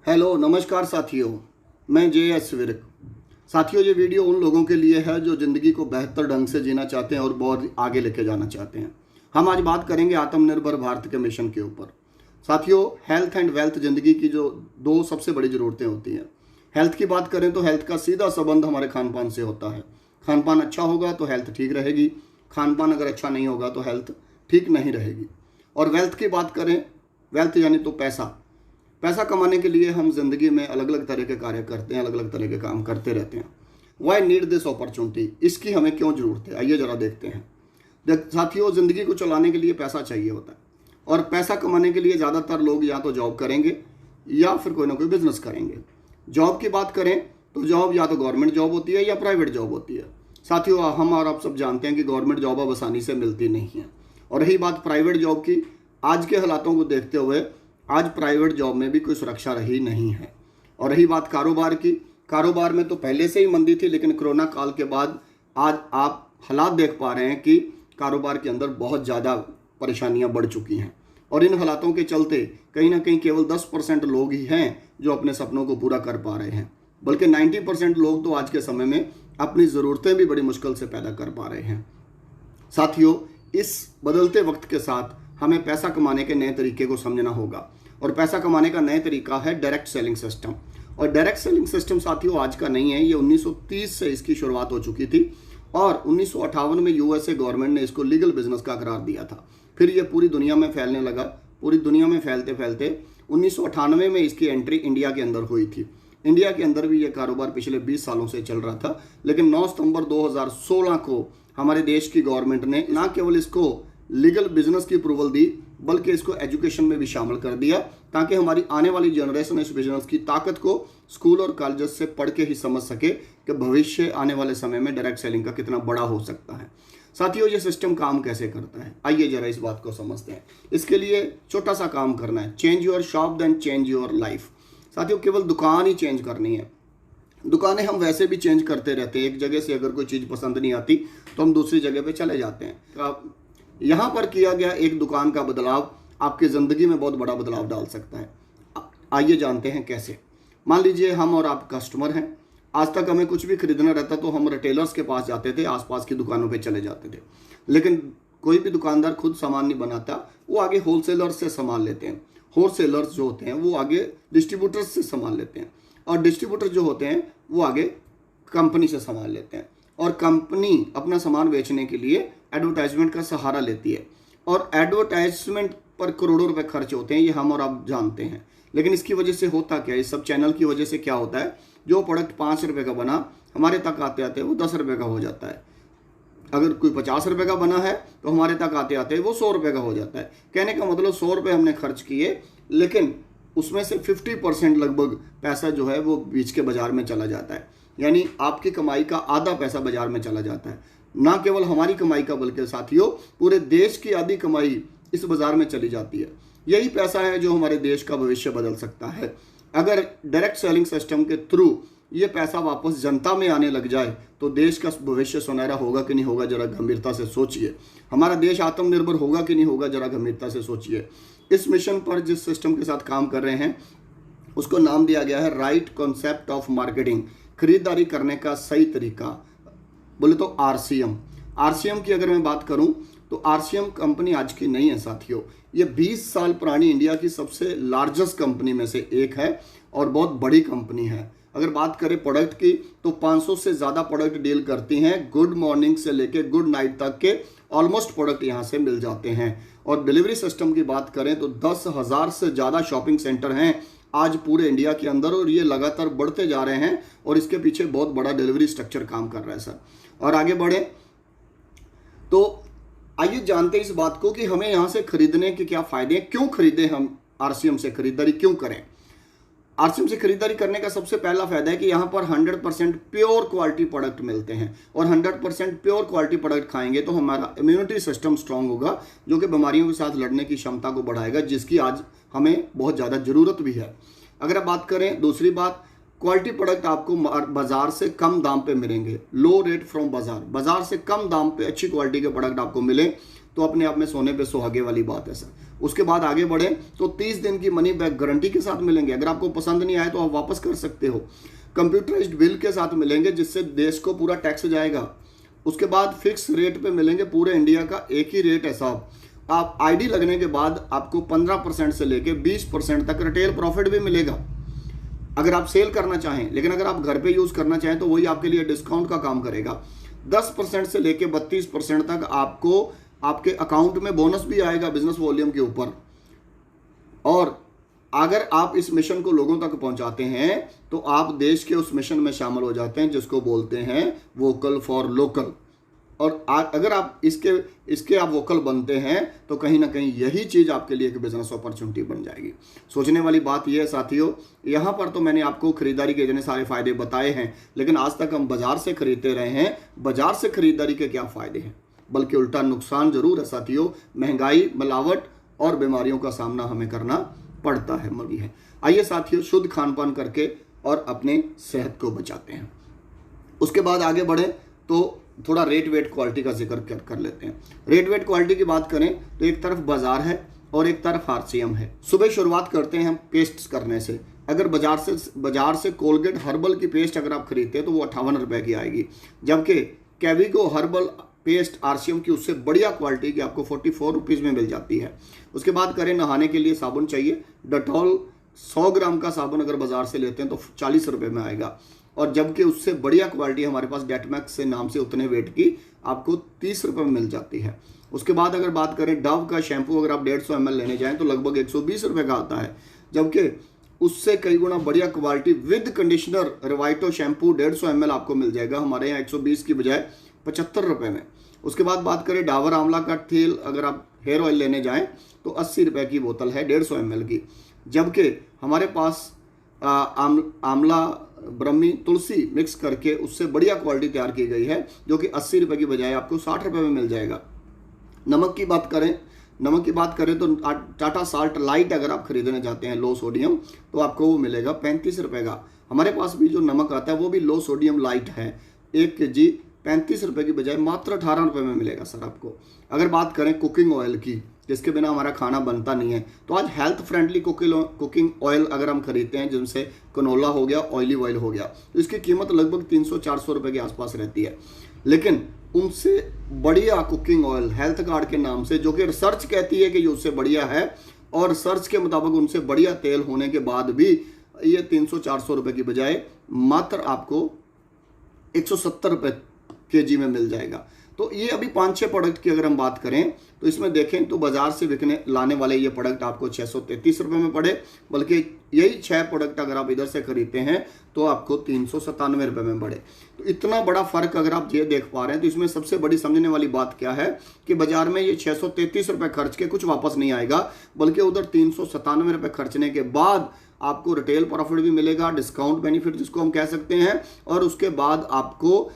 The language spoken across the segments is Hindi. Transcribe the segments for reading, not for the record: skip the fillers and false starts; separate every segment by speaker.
Speaker 1: हेलो नमस्कार साथियों, मैं जे.एस. विर्क। साथियों, ये वीडियो उन लोगों के लिए है जो ज़िंदगी को बेहतर ढंग से जीना चाहते हैं और बहुत आगे लेके जाना चाहते हैं। हम आज बात करेंगे आत्मनिर्भर भारत के मिशन के ऊपर। साथियों, हेल्थ एंड वेल्थ ज़िंदगी की जो दो सबसे बड़ी ज़रूरतें होती हैं। हेल्थ की बात करें तो हेल्थ का सीधा संबंध हमारे खान पान से होता है। खान पान अच्छा होगा तो हेल्थ ठीक रहेगी, खान पान अगर अच्छा नहीं होगा तो हेल्थ ठीक नहीं रहेगी। और वेल्थ की बात करें, वेल्थ यानी तो पैसा कमाने के लिए हम जिंदगी में अलग अलग तरह के कार्य करते हैं, अलग अलग तरह के काम करते रहते हैं। वाई नीड दिस अपॉर्चुनिटी, इसकी हमें क्यों ज़रूरत है, आइए ज़रा देखते हैं। साथियों, ज़िंदगी को चलाने के लिए पैसा चाहिए होता है और पैसा कमाने के लिए ज़्यादातर लोग या तो जॉब करेंगे या फिर कोई ना कोई बिजनेस करेंगे। जॉब की बात करें तो जॉब या तो गवर्नमेंट जॉब होती है या प्राइवेट जॉब होती है। साथियों, हम और आप सब जानते हैं कि गवर्नमेंट जॉब अब आसानी से मिलती नहीं है। और रही बात प्राइवेट जॉब की, आज के हालातों को देखते हुए आज प्राइवेट जॉब में भी कोई सुरक्षा रही नहीं है। और रही बात कारोबार की, कारोबार में तो पहले से ही मंदी थी, लेकिन कोरोना काल के बाद आज आप हालात देख पा रहे हैं कि कारोबार के अंदर बहुत ज़्यादा परेशानियां बढ़ चुकी हैं। और इन हालातों के चलते कहीं ना कहीं केवल 10% लोग ही हैं जो अपने सपनों को पूरा कर पा रहे हैं, बल्कि 90% लोग तो आज के समय में अपनी ज़रूरतें भी बड़ी मुश्किल से पैदा कर पा रहे हैं। साथियों, इस बदलते वक्त के साथ हमें पैसा कमाने के नए तरीके को समझना होगा। और पैसा कमाने का नया तरीका है डायरेक्ट सेलिंग सिस्टम। और डायरेक्ट सेलिंग सिस्टम साथियों आज का नहीं है, ये 1930 से इसकी शुरुआत हो चुकी थी और 1958 में यूएसए गवर्नमेंट ने इसको लीगल बिजनेस का करार दिया था। फिर ये पूरी दुनिया में फैलने लगा। पूरी दुनिया में फैलते फैलते 1998 में इसकी एंट्री इंडिया के अंदर हुई थी। इंडिया के अंदर भी ये कारोबार पिछले 20 सालों से चल रहा था, लेकिन 9 सितंबर 2016 को हमारे देश की गवर्नमेंट ने न केवल इसको लीगल बिजनेस की अप्रूवल दी, बल्कि इसको एजुकेशन में भी शामिल कर दिया, ताकि हमारी आने वाली जनरेशन इस बिजनेस की ताकत को स्कूल और कॉलेज से पढ़ के ही समझ सके कि भविष्य आने वाले समय में डायरेक्ट सेलिंग का कितना बड़ा हो सकता है। साथियों, ये सिस्टम काम कैसे करता है, आइए जरा इस बात को समझते हैं। इसके लिए छोटा सा काम करना है, change your shop then change your life. साथियों, केवल दुकान ही चेंज करनी है। दुकानें हम वैसे भी चेंज करते रहते हैं। एक जगह से अगर कोई चीज़ पसंद नहीं आती तो हम दूसरी जगह पे चले जाते हैं। यहाँ पर किया गया एक दुकान का बदलाव आपकी ज़िंदगी में बहुत बड़ा बदलाव डाल सकता है। आइए जानते हैं कैसे। मान लीजिए हम और आप कस्टमर हैं। आज तक हमें कुछ भी खरीदना रहता तो हम रिटेलर्स के पास जाते थे, आसपास की दुकानों पे चले जाते थे। लेकिन कोई भी दुकानदार खुद सामान नहीं बनाता, वो आगे होलसेलर्स से सामान लेते हैं। होलसेलर्स जो होते हैं वो आगे डिस्ट्रीब्यूटर्स से सामान लेते हैं और डिस्ट्रीब्यूटर जो होते हैं वो आगे कंपनी से सामान लेते हैं। और कंपनी अपना सामान बेचने के लिए एडवर्टाइजमेंट का सहारा लेती है और एडवर्टाइजमेंट पर करोड़ों रुपए खर्च होते हैं, ये हम और आप जानते हैं। लेकिन इसकी वजह से होता क्या है, इस सब चैनल की वजह से क्या होता है, जो प्रोडक्ट 5 रुपये का बना हमारे तक आते आते वो 10 रुपये का हो जाता है। अगर कोई 50 रुपये का बना है तो हमारे तक आते आते वो 100 रुपये का हो जाता है। कहने का मतलब 100 रुपये हमने खर्च किए, लेकिन उसमें से 50% लगभग पैसा जो है वो बीच के बाजार में चला जाता है। यानी आपकी कमाई का आधा पैसा बाजार में चला जाता है। ना केवल हमारी कमाई का, बल्कि साथियों पूरे देश की आधी कमाई इस बाजार में चली जाती है। यही पैसा है जो हमारे देश का भविष्य बदल सकता है। अगर डायरेक्ट सेलिंग सिस्टम के थ्रू ये पैसा वापस जनता में आने लग जाए तो देश का भविष्य सुनहरा होगा कि नहीं होगा, जरा गंभीरता से सोचिए। हमारा देश आत्मनिर्भर होगा कि नहीं होगा, जरा गंभीरता से सोचिए। इस मिशन पर जिस सिस्टम के साथ काम कर रहे हैं उसको नाम दिया गया है राइट कॉन्सेप्ट ऑफ मार्केटिंग, खरीदारी करने का सही तरीका, बोले तो आरसीएम। आरसीएम की अगर मैं बात करूं तो आरसीएम कंपनी आज की नहीं है साथियों, ये 20 साल पुरानी इंडिया की सबसे लार्जेस्ट कंपनी में से एक है और बहुत बड़ी कंपनी है। अगर बात करें प्रोडक्ट की तो 500 से ज़्यादा प्रोडक्ट डील करती हैं। गुड मॉर्निंग से लेके गुड नाइट तक के ऑलमोस्ट प्रोडक्ट यहाँ से मिल जाते हैं। और डिलीवरी सिस्टम की बात करें तो 10,000 से ज़्यादा शॉपिंग सेंटर हैं आज पूरे इंडिया के अंदर और ये लगातार बढ़ते जा रहे हैं और इसके पीछे बहुत बड़ा डिलीवरी स्ट्रक्चर काम कर रहा है सर। और आगे बढ़े तो आइए जानते हैं इस बात को कि हमें यहाँ से खरीदने के क्या फ़ायदे हैं, क्यों खरीदें, हम आरसीएम से खरीदारी क्यों करें। आरसीएम से खरीदारी करने का सबसे पहला फायदा है कि यहाँ पर 100% प्योर क्वालिटी प्रोडक्ट मिलते हैं और 100% प्योर क्वालिटी प्रोडक्ट खाएंगे तो हमारा इम्यूनिटी सिस्टम स्ट्रांग होगा, जो कि बीमारियों के साथ लड़ने की क्षमता को बढ़ाएगा, जिसकी आज हमें बहुत ज़्यादा ज़रूरत भी है। अगर आप बात करें दूसरी बात, क्वालिटी प्रोडक्ट आपको बाजार से कम दाम पे मिलेंगे। लो रेट फ्रॉम बाजार से कम दाम पे अच्छी क्वालिटी के प्रोडक्ट आपको मिले तो अपने आप में सोने पे सुहागे वाली बात है सर। उसके बाद आगे बढ़े तो 30 दिन की मनी बैक गारंटी के साथ मिलेंगे। अगर आपको पसंद नहीं आए तो आप वापस कर सकते हो। कंप्यूटराइज्ड बिल के साथ मिलेंगे जिससे देश को पूरा टैक्स जाएगा। उसके बाद फिक्स रेट पे मिलेंगे, पूरे इंडिया का एक ही रेट है साहब। आप आईडी लगने के बाद आपको 15% से लेके 20% तक रिटेल प्रॉफिट भी मिलेगा अगर आप सेल करना चाहें। लेकिन अगर आप घर पे यूज करना चाहें तो वही आपके लिए डिस्काउंट का काम करेगा। 10% से लेके 32% तक आपको आपके अकाउंट में बोनस भी आएगा बिजनेस वॉल्यूम के ऊपर। और अगर आप इस मिशन को लोगों तक पहुंचाते हैं तो आप देश के उस मिशन में शामिल हो जाते हैं जिसको बोलते हैं वोकल फॉर लोकल। और अगर आप इसके आप वोकल बनते हैं तो कहीं ना कहीं यही चीज़ आपके लिए एक बिजनेस अपॉर्चुनिटी बन जाएगी। सोचने वाली बात यह है साथियों, यहाँ पर तो मैंने आपको खरीदारी के इतने सारे फायदे बताए हैं, लेकिन आज तक हम बाजार से खरीदते रहे हैं। बाजार से खरीदारी के क्या फायदे हैं, बल्कि उल्टा नुकसान जरूर है साथियों। महंगाई, मिलावट और बीमारियों का सामना हमें करना पड़ता है, मरी है। आइए साथियों, शुद्ध खान पान करके और अपने सेहत को बचाते हैं। उसके बाद आगे बढ़े तो थोड़ा रेट वेट क्वालिटी का जिक्र कर लेते हैं। रेट वेट क्वालिटी की बात करें तो एक तरफ बाजार है और एक तरफ आरसीएम है। सुबह शुरुआत करते हैं हम पेस्ट करने से। अगर बाजार से कोलगेट हर्बल की पेस्ट अगर आप खरीदते हैं तो वो 58 रुपए की आएगी, जबकि कैविको हर्बल पेस्ट आरसीएम की उससे बढ़िया क्वालिटी की आपको 44 रुपीज़ में मिल जाती है। उसके बाद करें नहाने के लिए साबुन चाहिए, डेटॉल 100 ग्राम का साबुन अगर बाजार से लेते हैं तो 40 रुपए में आएगा, और जबकि उससे बढ़िया क्वालिटी हमारे पास डेटमैक्स से नाम से उतने वेट की आपको 30 रुपए में मिल जाती है। उसके बाद अगर बात करें डव का शैम्पू अगर आप 150 ml लेने जाएं तो लगभग 120 रुपए का आता है, जबकि उससे कई गुना बढ़िया quality with conditioner Revito shampoo 150 ml आपको मिल जाएगा हमारे यहाँ 120 की बजाय 75 रुपए में। उसके बाद बात करें डाबर आंवला का तेल अगर आप हेयर ऑयल लेने जाएं तो 80 रुपए की बोतल है 150 ml की, जबकि हमारे पास आंवला ब्रह्मी तुलसी मिक्स करके उससे बढ़िया क्वालिटी तैयार की गई है जो कि 80 रुपए की बजाय आपको 60 रुपए में मिल जाएगा। नमक की बात करें तो टाटा साल्ट लाइट अगर आप खरीदने जाते हैं लो सोडियम तो आपको वो मिलेगा 35 रुपए का। हमारे पास भी जो नमक आता है वो भी लो सोडियम लाइट है, 1 kg 35 रुपए की बजाय मात्र 18 रुपए में मिलेगा सर आपको। अगर बात करें कुकिंग ऑयल की, जिसके बिना हमारा खाना बनता नहीं है, तो आज हेल्थ फ्रेंडली कुकिंग ऑयल अगर हम खरीदते हैं जिनसे कनोला हो गया, ऑयलिव ऑयल हो गया, तो इसकी कीमत लगभग 300-400 रुपए के आसपास रहती है। लेकिन उनसे बढ़िया कुकिंग ऑयल हेल्थ कार्ड के नाम से, जो कि रिसर्च कहती है कि ये उससे बढ़िया है, और रिसर्च के मुताबिक उनसे बढ़िया तेल होने के बाद भी ये 300-400 रुपए की बजाय मात्र आपको 170 रुपए kg में मिल जाएगा। तो ये अभी 5-6 प्रोडक्ट की अगर हम बात करें तो इसमें देखें तो बाजार से लाने वाले ये प्रोडक्ट आपको 633 रुपए में पड़े, बल्कि यही 6 प्रोडक्ट अगर आप इधर से खरीदते हैं तो आपको 397 रुपए में पड़े। तो इतना बड़ा फर्क अगर आप ये देख पा रहे हैं तो इसमें सबसे बड़ी समझने वाली बात क्या है कि बाजार में ये 633 रुपए खर्च के कुछ वापस नहीं आएगा, बल्कि उधर 397 रुपए खर्चने के बाद आपको रिटेल प्रॉफिट भी मिलेगा, डिस्काउंट बेनिफिट जिसको हम कह सकते हैं, और उसके बाद आपको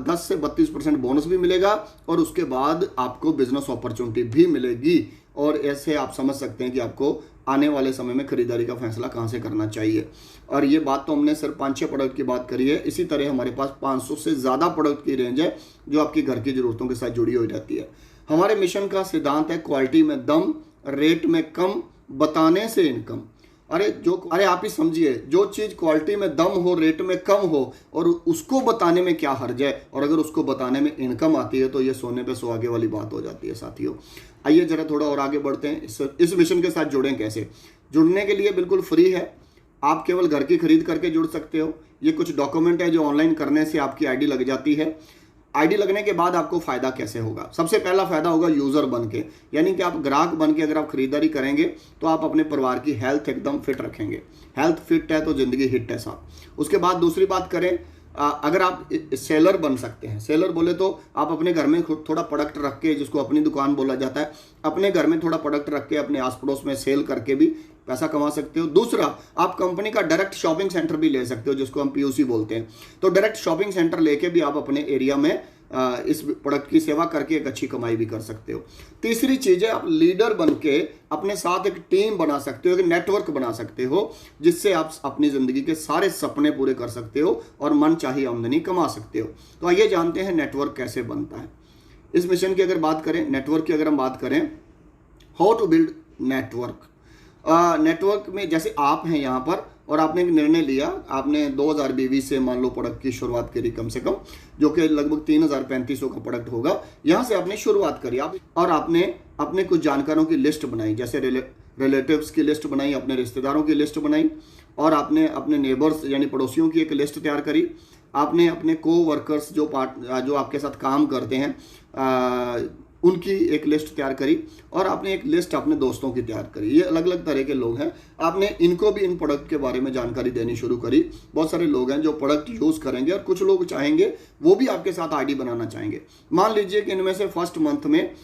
Speaker 1: 10 से 32% बोनस भी मिलेगा, और उसके बाद आपको बिजनेस अपॉर्चुनिटी भी मिलेगी। और ऐसे आप समझ सकते हैं कि आपको आने वाले समय में खरीदारी का फैसला कहां से करना चाहिए। और ये बात तो हमने सिर्फ 5-6 प्रोडक्ट की बात करी है। इसी तरह हमारे पास 500 से ज़्यादा प्रोडक्ट की रेंज है जो आपकी घर की ज़रूरतों के साथ जुड़ी हुई रहती है। हमारे मिशन का सिद्धांत है क्वालिटी में दम, रेट में कम, बताने से इनकम। अरे आप ही समझिए, जो चीज़ क्वालिटी में दम हो, रेट में कम हो, और उसको बताने में क्या हर्ज है, और अगर उसको बताने में इनकम आती है तो ये सोने पे सुहागे वाली बात हो जाती है साथियों। आइए जरा थोड़ा और आगे बढ़ते हैं। इस मिशन के साथ जुड़ें कैसे? जुड़ने के लिए बिल्कुल फ्री है, आप केवल घर की खरीद करके जुड़ सकते हो। ये कुछ डॉक्यूमेंट है जो ऑनलाइन करने से आपकी आईडी लग जाती है। आईडी लगने के बाद आपको फायदा कैसे होगा? सबसे पहला फायदा होगा यूजर बन के, यानी कि आप ग्राहक बन के अगर आप खरीदारी करेंगे तो आप अपने परिवार की हेल्थ एकदम फिट रखेंगे। हेल्थ फिट है तो जिंदगी हिट है साहब। उसके बाद दूसरी बात करें, अगर आप सेलर बन सकते हैं। सेलर बोले तो आप अपने घर में थोड़ा प्रोडक्ट रख के, जिसको अपनी दुकान बोला जाता है, अपने घर में थोड़ा प्रोडक्ट रख के अपने आस पड़ोस में सेल करके भी पैसा कमा सकते हो। दूसरा, आप कंपनी का डायरेक्ट शॉपिंग सेंटर भी ले सकते हो, जिसको हम पीयूसी बोलते हैं। तो डायरेक्ट शॉपिंग सेंटर लेके भी आप अपने एरिया में इस प्रोडक्ट की सेवा करके एक अच्छी कमाई भी कर सकते हो। तीसरी चीज है, आप लीडर बन के अपने साथ एक टीम बना सकते हो, एक नेटवर्क बना सकते हो, जिससे आप अपनी जिंदगी के सारे सपने पूरे कर सकते हो और मन चाहिए आमदनी कमा सकते हो। तो आइए जानते हैं नेटवर्क कैसे बनता है। इस मिशन की अगर बात करें, नेटवर्क की अगर हम बात करें, how to build network. Network में जैसे आप हैं यहाँ पर और आपने एक निर्णय लिया, आपने 2020 से मान लो प्रोडक्ट की शुरुआत करी कम से कम, जो कि लगभग 3,3500 का प्रोडक्ट होगा। यहाँ से आपने शुरुआत करी आप, और आपने अपने कुछ जानकारों की लिस्ट बनाई, जैसे रिलेटिव्स की लिस्ट बनाई, अपने रिश्तेदारों की लिस्ट बनाई, और आपने अपने नेबर्स यानी पड़ोसियों की एक लिस्ट तैयार करी। आपने अपने को वर्कर्स जो आपके साथ काम करते हैं उनकी एक लिस्ट तैयार करी, और आपने एक लिस्ट अपने दोस्तों की तैयार करी। ये अलग अलग तरह के लोग हैं, आपने इनको भी इन प्रोडक्ट के बारे में जानकारी देनी शुरू करी। बहुत सारे लोग हैं जो प्रोडक्ट यूज़ करेंगे, और कुछ लोग चाहेंगे वो भी आपके साथ आईडी बनाना चाहेंगे। मान लीजिए कि इनमें से फर्स्ट मंथ में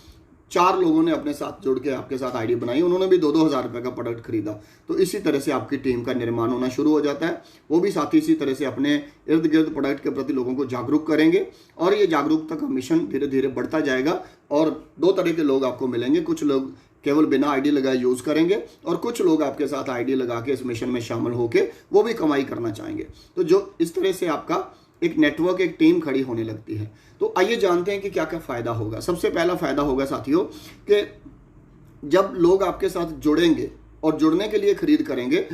Speaker 1: 4 लोगों ने अपने साथ जुड़ के आपके साथ आईडी बनाई, उन्होंने भी 2-2 हज़ार रुपये का प्रोडक्ट खरीदा। तो इसी तरह से आपकी टीम का निर्माण होना शुरू हो जाता है। वो भी साथ ही इसी तरह से अपने इर्द गिर्द प्रोडक्ट के प्रति लोगों को जागरूक करेंगे, और ये जागरूकता का मिशन धीरे धीरे बढ़ता जाएगा। और 2 तरह के लोग आपको मिलेंगे, कुछ लोग केवल बिना आईडी लगाए यूज़ करेंगे, और कुछ लोग आपके साथ आईडी लगा के इस मिशन में शामिल होकर वो भी कमाई करना चाहेंगे। तो जो इस तरह से आपका एक नेटवर्क, एक टीम खड़ी होने लगती है। तो आइए जानते हैं कि क्या क्या फ़ायदा होगा। सबसे पहला फ़ायदा होगा साथियों कि जब लोग आपके साथ जुड़ेंगे और जुड़ने के लिए खरीद करेंगे,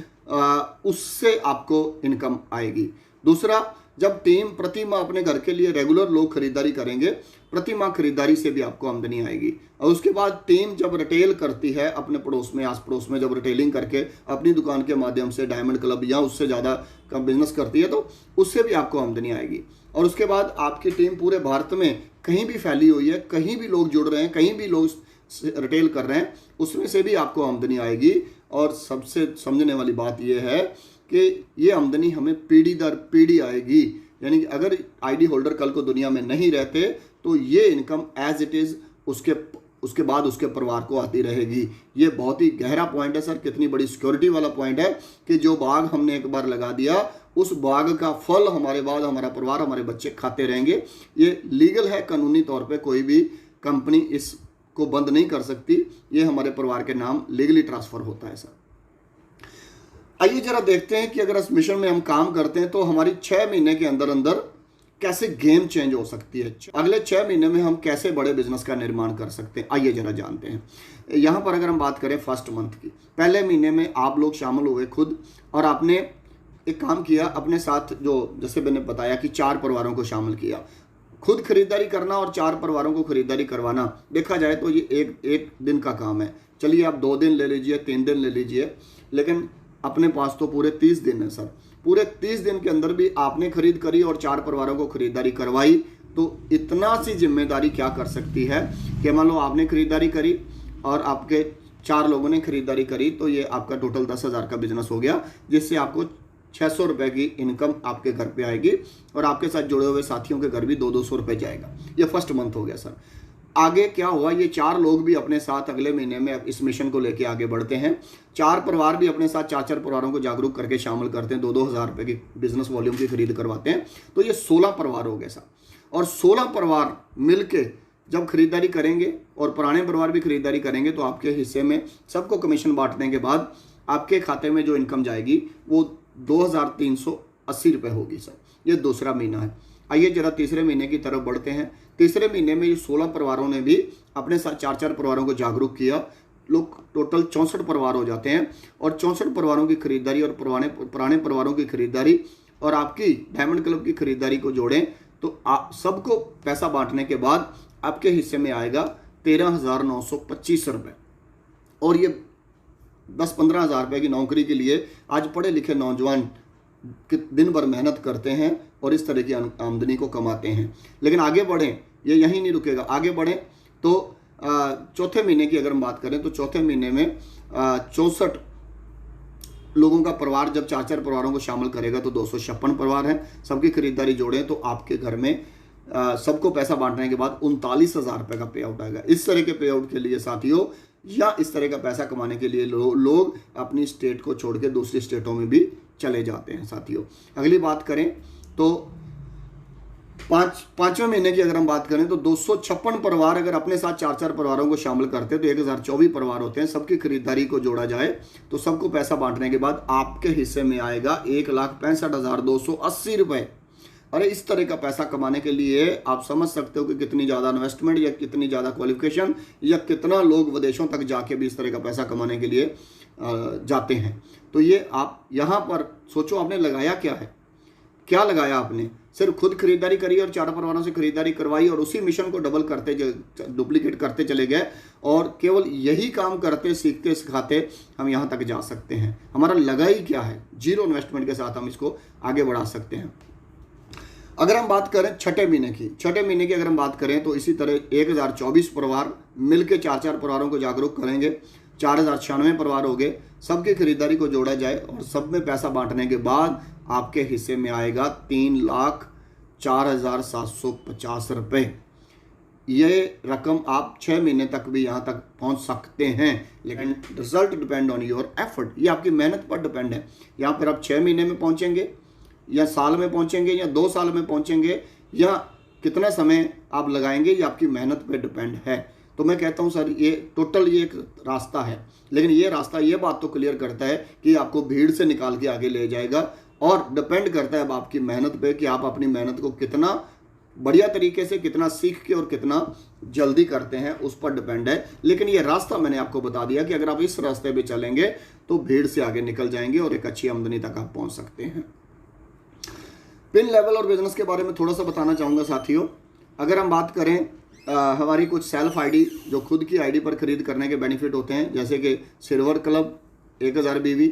Speaker 1: उससे आपको इनकम आएगी। दूसरा, जब टीम प्रति माह अपने घर के लिए रेगुलर लोग खरीदारी करेंगे, प्रति माह खरीदारी से भी आपको आमदनी आएगी। और उसके बाद टीम जब रिटेल करती है अपने पड़ोस में, आस पड़ोस में जब रिटेलिंग करके अपनी दुकान के माध्यम से डायमंड क्लब या उससे ज़्यादा का बिजनेस करती है, तो उससे भी आपको आमदनी आएगी। और उसके बाद आपकी टीम पूरे भारत में कहीं भी फैली हुई है, कहीं भी लोग जुड़ रहे हैं, कहीं भी लोग रिटेल कर रहे हैं, उसमें से भी आपको आमदनी आएगी। और सबसे समझने वाली बात यह है कि ये आमदनी हमें पीढ़ी दर पीढ़ी आएगी। यानी कि अगर आईडी होल्डर कल को दुनिया में नहीं रहते तो ये इनकम एज इट इज़ उसके बाद उसके परिवार को आती रहेगी। ये बहुत ही गहरा पॉइंट है सर, कितनी बड़ी सिक्योरिटी वाला पॉइंट है कि जो बाग हमने एक बार लगा दिया, उस बाग का फल हमारे बाद हमारा परिवार, हमारे बच्चे खाते रहेंगे। ये लीगल है, कानूनी तौर पे कोई भी कंपनी इसको बंद नहीं कर सकती। ये हमारे परिवार के नाम लीगली ट्रांसफ़र होता है सर। आइए जरा देखते हैं कि अगर इस मिशन में हम काम करते हैं तो हमारी 6 महीने के अंदर अंदर कैसे गेम चेंज हो सकती है। अगले 6 महीने में हम कैसे बड़े बिजनेस का निर्माण कर सकते हैं, आइए जरा जानते हैं। यहाँ पर अगर हम बात करें फर्स्ट मंथ की, पहले महीने में आप लोग शामिल हुए खुद, और आपने एक काम किया अपने साथ, जो जैसे मैंने बताया कि 4 परिवारों को शामिल किया। खुद खरीदारी करना और 4 परिवारों को खरीदारी करवाना, देखा जाए तो ये एक दिन का काम है। चलिए आप 2 दिन ले लीजिए, 3 दिन ले लीजिए, लेकिन अपने पास तो पूरे 30 दिन है सर। पूरे 30 दिन के अंदर भी आपने खरीद करी और 4 परिवारों को खरीदारी करवाई, तो इतना सी जिम्मेदारी क्या कर सकती है कि मान लो आपने खरीदारी करी और आपके 4 लोगों ने खरीदारी करी, तो ये आपका टोटल 10,000 का बिजनेस हो गया, जिससे आपको 600 रुपये की इनकम आपके घर पे आएगी, और आपके साथ जुड़े हुए साथियों के घर भी 200-200 रुपये जाएगा। ये फर्स्ट मंथ हो गया सर। आगे क्या हुआ, ये 4 लोग भी अपने साथ अगले महीने में इस मिशन को लेके आगे बढ़ते हैं। 4 परिवार भी अपने साथ 4-4 परिवारों को जागरूक करके शामिल करते हैं, 2-2 हज़ार रुपये की बिजनेस वॉल्यूम की खरीद करवाते हैं। तो ये 16 परिवार हो गए सर। और 16 परिवार मिल के जब खरीदारी करेंगे और पुराने परिवार भी खरीदारी करेंगे, तो आपके हिस्से में सबको कमीशन बांटने के बाद आपके खाते में जो इनकम जाएगी वो 2,380 रुपये होगी सर। ये दूसरा महीना है। आइए जरा तीसरे महीने की तरफ बढ़ते हैं। तीसरे महीने में ये 16 परिवारों ने भी अपने साथ 4-4 परिवारों को जागरूक किया। लोग टोटल 64 परिवार हो जाते हैं, और 64 परिवारों की खरीदारी और पुराने परिवारों की खरीदारी और आपकी डायमंड क्लब की खरीदारी को जोड़ें तो आप सबको पैसा बांटने के बाद आपके हिस्से में आएगा 13,925 रुपये। और ये 10-15 हज़ार रुपये की नौकरी के लिए आज पढ़े लिखे नौजवान दिन भर मेहनत करते हैं और इस तरह की आमदनी को कमाते हैं। लेकिन आगे बढ़ें, ये यहीं नहीं रुकेगा, आगे बढ़ें तो चौथे महीने की अगर हम बात करें तो चौथे महीने में 64 लोगों का परिवार जब 4-4 परिवारों को शामिल करेगा तो 256 परिवार हैं। सबकी खरीदारी जोड़ें तो आपके घर में सबको पैसा बांटने के बाद 39,000 रुपये का पे आउट आएगा। इस तरह के पे आउट के लिए साथियों, या इस तरह का पैसा कमाने के लिए लोग अपनी स्टेट को छोड़ के दूसरी स्टेटों में भी चले जाते हैं साथियों। अगली बात करें तो पाँचवें महीने की अगर हम बात करें तो 256 परिवार अगर अपने साथ 4-4 परिवारों को शामिल करते हैं तो 1024 परिवार होते हैं। सबकी खरीदारी को जोड़ा जाए तो सबको पैसा बांटने के बाद आपके हिस्से में आएगा 1,65,280 रुपये। अरे इस तरह का पैसा कमाने के लिए आप समझ सकते हो कि कितनी ज़्यादा इन्वेस्टमेंट या कितनी ज़्यादा क्वालिफिकेशन या कितना लोग विदेशों तक जाके भी इस तरह का पैसा कमाने के लिए जाते हैं। तो ये आप यहाँ पर सोचो, आपने लगाया क्या है, क्या लगाया आपने? सिर्फ खुद खरीदारी करी और 4 परिवारों से खरीदारी करवाई और उसी मिशन को डुप्लीकेट करते चले गए और केवल यही काम करते सीखते सिखाते हम यहाँ तक जा सकते हैं। हमारा लगा ही क्या है? जीरो इन्वेस्टमेंट के साथ हम इसको आगे बढ़ा सकते हैं। अगर हम बात करें छठे महीने की अगर हम बात करें तो इसी तरह 1024 परिवार मिलकर 4 परिवारों को जागरूक करेंगे, 4096 परिवार हो गए। सबकी खरीदारी को जोड़ा जाए और सब में पैसा बांटने के बाद आपके हिस्से में आएगा 3,04,750 रुपये। ये रकम आप 6 महीने तक भी यहाँ तक पहुँच सकते हैं, लेकिन result depend on your effort. ये आपकी मेहनत पर डिपेंड है। यहाँ पर आप 6 महीने में पहुँचेंगे या साल में पहुँचेंगे या 2 साल में पहुँचेंगे या कितना समय आप लगाएंगे, ये आपकी मेहनत पर डिपेंड है। तो मैं कहता हूँ सर ये टोटल ये एक रास्ता है, लेकिन ये रास्ता ये बात तो क्लियर करता है कि आपको भीड़ से निकाल के आगे ले जाएगा और डिपेंड करता है अब आपकी मेहनत पे कि आप अपनी मेहनत को कितना बढ़िया तरीके से, कितना सीख के और कितना जल्दी करते हैं, उस पर डिपेंड है। लेकिन ये रास्ता मैंने आपको बता दिया कि अगर आप इस रास्ते पे चलेंगे तो भीड़ से आगे निकल जाएंगे और एक अच्छी आमदनी तक आप पहुंच सकते हैं। पिन लेवल और बिजनेस के बारे में थोड़ा सा बताना चाहूँगा साथियों। अगर हम बात करें हमारी कुछ सेल्फ आईडी जो खुद की आईडी पर खरीद करने के बेनिफिट होते हैं, जैसे कि silver club 1000 BV,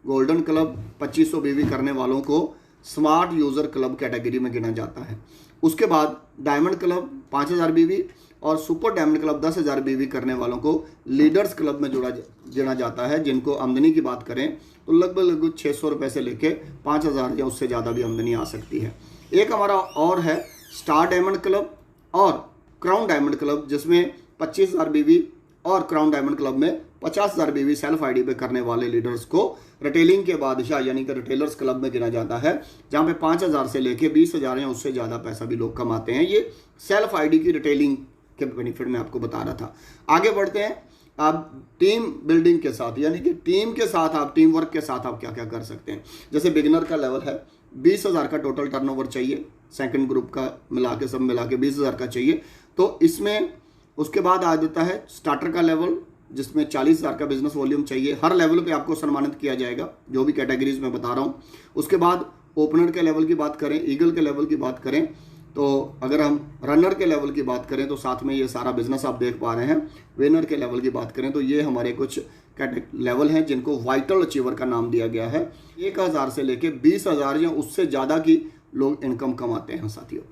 Speaker 1: golden club 2500 BV करने वालों को स्मार्ट यूज़र क्लब कैटेगरी में गिना जाता है। उसके बाद डायमंड क्लब 5000 BV और सुपर डायमंड क्लब 10,000 BV करने वालों को लीडर्स क्लब में गिना जाता है, जिनको आमदनी की बात करें तो लगभग 600 रुपये से लेके 5000 या उससे ज़्यादा भी आमदनी आ सकती है। एक हमारा और है स्टार डायमंड क्लब और क्राउन डायमंड क्लब, जिसमें 25,000 BV और क्राउन डायमंड क्लब में 50,000 BV सेल्फ आईडी पे करने वाले लीडर्स को रिटेलिंग के बादशाह यानी कि रिटेलर्स क्लब में गिना जाता है, जहां पे 5,000 से लेके 20,000 या उससे ज़्यादा पैसा भी लोग कमाते हैं। ये सेल्फ आईडी की रिटेलिंग के बेनिफिट मैं आपको बता रहा था। आगे बढ़ते हैं। आप टीम बिल्डिंग के साथ यानी कि टीम के साथ, आप टीम वर्क के साथ आप क्या क्या कर सकते हैं। जैसे बिगिनर का लेवल है 20,000 का टोटल टर्नओवर चाहिए, सेकंड ग्रुप का सब मिला के 20,000 का चाहिए। तो इसमें उसके बाद आ जाता है स्टार्टर का लेवल, जिसमें 40,000 का बिजनेस वॉल्यूम चाहिए। हर लेवल पे आपको सम्मानित किया जाएगा, जो भी कैटेगरीज में बता रहा हूँ। उसके बाद ओपनर के लेवल की बात करें, ईगल के लेवल की बात करें, तो अगर हम रनर के लेवल की बात करें तो साथ में ये सारा बिजनेस आप देख पा रहे हैं। विनर के लेवल की बात करें तो ये हमारे कुछ लेवल हैं जिनको वाइटल अचीवर का नाम दिया गया है। 1,000 से लेके 20,000 या उससे ज़्यादा की लोग इनकम कमाते हैं साथियों।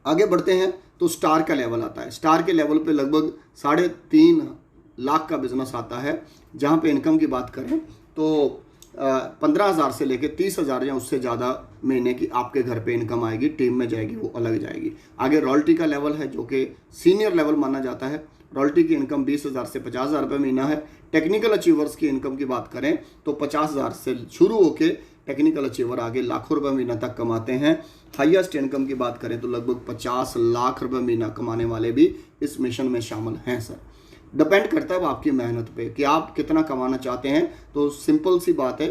Speaker 1: आगे बढ़ते हैं तो स्टार का लेवल आता है। स्टार के लेवल पे लगभग 3.5 लाख का बिजनेस आता है, जहाँ पे इनकम की बात करें तो 15,000 से लेके 30,000 या उससे ज़्यादा महीने की आपके घर पे इनकम आएगी, टीम में जाएगी, वो अलग जाएगी। आगे रॉयल्टी का लेवल है जो कि सीनियर लेवल माना जाता है। रॉयल्टी की इनकम 20,000 से 50,000 रुपये महीना है। टेक्निकल अचीवर्स की इनकम की बात करें तो 50,000 से शुरू होके टेक्निकल अचीवर आगे लाखों रुपये महीना तक कमाते हैं। हाईएस्ट इनकम की बात करें तो लगभग 50 लाख रुपये महीना कमाने वाले भी इस मिशन में शामिल हैं सर। डिपेंड करता है आपकी मेहनत पे कि आप कितना कमाना चाहते हैं। तो सिंपल सी बात है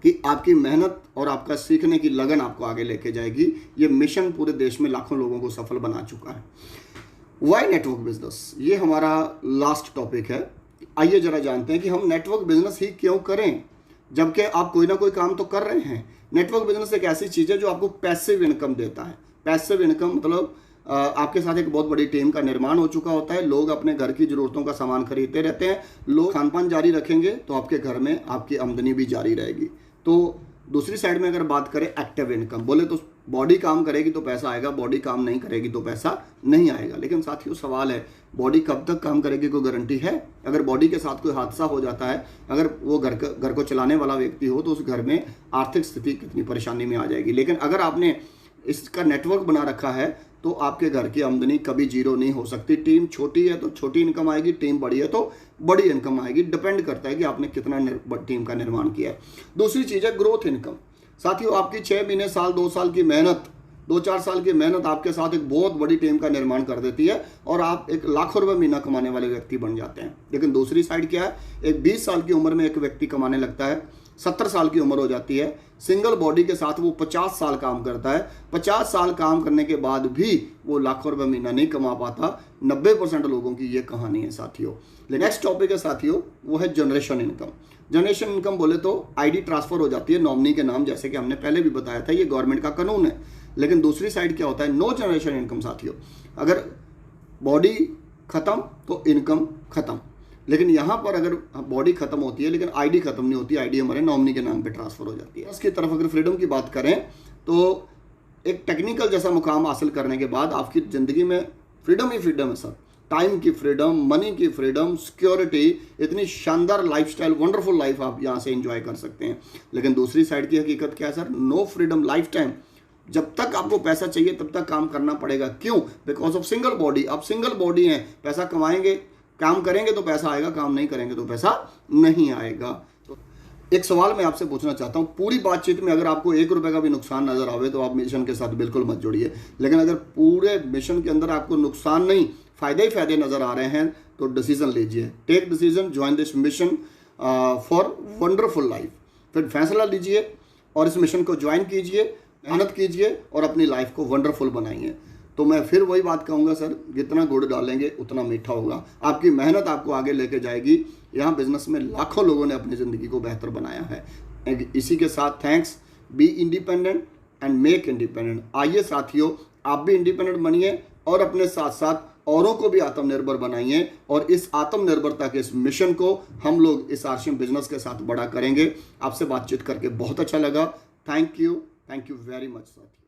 Speaker 1: कि आपकी मेहनत और आपका सीखने की लगन आपको आगे लेके जाएगी। ये मिशन पूरे देश में लाखों लोगों को सफल बना चुका है। वाई नेटवर्क बिजनेस, ये हमारा लास्ट टॉपिक है। आइए जरा जानते हैं कि हम नेटवर्क बिजनेस ही क्यों करें, जबकि आप कोई ना कोई काम तो कर रहे हैं। नेटवर्क बिजनेस एक ऐसी चीज़ है जो आपको पैसिव इनकम देता है। पैसिव इनकम मतलब आपके साथ एक बहुत बड़ी टीम का निर्माण हो चुका होता है, लोग अपने घर की ज़रूरतों का सामान खरीदते रहते हैं, लोग खान पान जारी रखेंगे तो आपके घर में आपकी आमदनी भी जारी रहेगी। तो दूसरी साइड में अगर बात करें एक्टिव इनकम, बोले तो बॉडी काम करेगी तो पैसा आएगा, बॉडी काम नहीं करेगी तो पैसा नहीं आएगा। लेकिन साथियों सवाल है, बॉडी कब तक काम करेगी, कोई गारंटी है? अगर बॉडी के साथ कोई हादसा हो जाता है, अगर वो घर को चलाने वाला व्यक्ति हो तो उस घर में आर्थिक स्थिति कितनी परेशानी में आ जाएगी। लेकिन अगर आपने इसका नेटवर्क बना रखा है तो आपके घर की आमदनी कभी जीरो नहीं हो सकती। टीम छोटी है तो छोटी इनकम आएगी, टीम बड़ी है तो बड़ी इनकम आएगी। डिपेंड करता है कि आपने कितना टीम का निर्माण किया है। दूसरी चीज़ है ग्रोथ इनकम। साथियों आपकी 6 महीने, साल, 2 साल की मेहनत, 2-4 साल की मेहनत आपके साथ एक बहुत बड़ी टीम का निर्माण कर देती है और आप एक लाखों रुपये महीना कमाने वाले व्यक्ति बन जाते हैं। लेकिन दूसरी साइड क्या है, एक 20 साल की उम्र में एक व्यक्ति कमाने लगता है 70 साल की उम्र हो जाती है, सिंगल बॉडी के साथ वो 50 साल काम करता है, 50 साल काम करने के बाद भी वो लाखों रुपए महीना नहीं कमा पाता। 90% लोगों की ये कहानी है साथियों। नेक्स्ट टॉपिक है साथियों, वो है जनरेशन इनकम। जनरेशन इनकम बोले तो आईडी ट्रांसफर हो जाती है नॉमिनी के नाम, जैसे कि हमने पहले भी बताया था, ये गवर्नमेंट का कानून है। लेकिन दूसरी साइड क्या होता है, नो जनरेशन इनकम साथियों। अगर बॉडी खत्म तो इनकम खत्म, लेकिन यहाँ पर अगर बॉडी खत्म होती है लेकिन आईडी खत्म नहीं होती, आईडी हमारे नॉमिनी के नाम पे ट्रांसफर हो जाती है। इसकी तरफ अगर फ्रीडम की बात करें तो एक टेक्निकल जैसा मुकाम हासिल करने के बाद आपकी ज़िंदगी में फ्रीडम ही फ्रीडम है सर। टाइम की फ्रीडम, मनी की फ्रीडम, सिक्योरिटी, इतनी शानदार लाइफस्टाइल, वंडरफुल लाइफ आप यहाँ से एंजॉय कर सकते हैं। लेकिन दूसरी साइड की हकीकत क्या है sir, no freedom life time. जब तक आपको पैसा चाहिए तब तक काम करना पड़ेगा। क्यों? Because of single body. आप सिंगल बॉडी हैं, पैसा कमाएंगे, काम करेंगे तो पैसा आएगा, काम नहीं करेंगे तो पैसा नहीं आएगा। तो एक सवाल मैं आपसे पूछना चाहता हूँ, पूरी बातचीत में अगर आपको 1 रुपये का भी नुकसान नजर आवे तो आप मिशन के साथ बिल्कुल मत जुड़िए। लेकिन अगर पूरे मिशन के अंदर आपको नुकसान नहीं, फायदे ही फायदे नजर आ रहे हैं तो डिसीजन लीजिए। Take decision, join this mission for wonderful life. फिर फैसला लीजिए और इस मिशन को ज्वाइन कीजिए, मेहनत कीजिए और अपनी लाइफ को वंडरफुल बनाइए। तो मैं फिर वही बात कहूँगा सर, जितना गुड़ डालेंगे उतना मीठा होगा। आपकी मेहनत आपको आगे लेके जाएगी। यहाँ बिजनेस में लाखों लोगों ने अपनी ज़िंदगी को बेहतर बनाया है। इसी के साथ thanks. Be independent and make independent. आइए साथियों, आप भी इंडिपेंडेंट बनिए और अपने साथ साथ औरों को भी आत्मनिर्भर बनाइए। और इस आत्मनिर्भरता के इस मिशन को हम लोग इस आरसीएम बिजनेस के साथ बड़ा करेंगे। आपसे बातचीत करके बहुत अच्छा लगा। थैंक यू वेरी मच साथियों।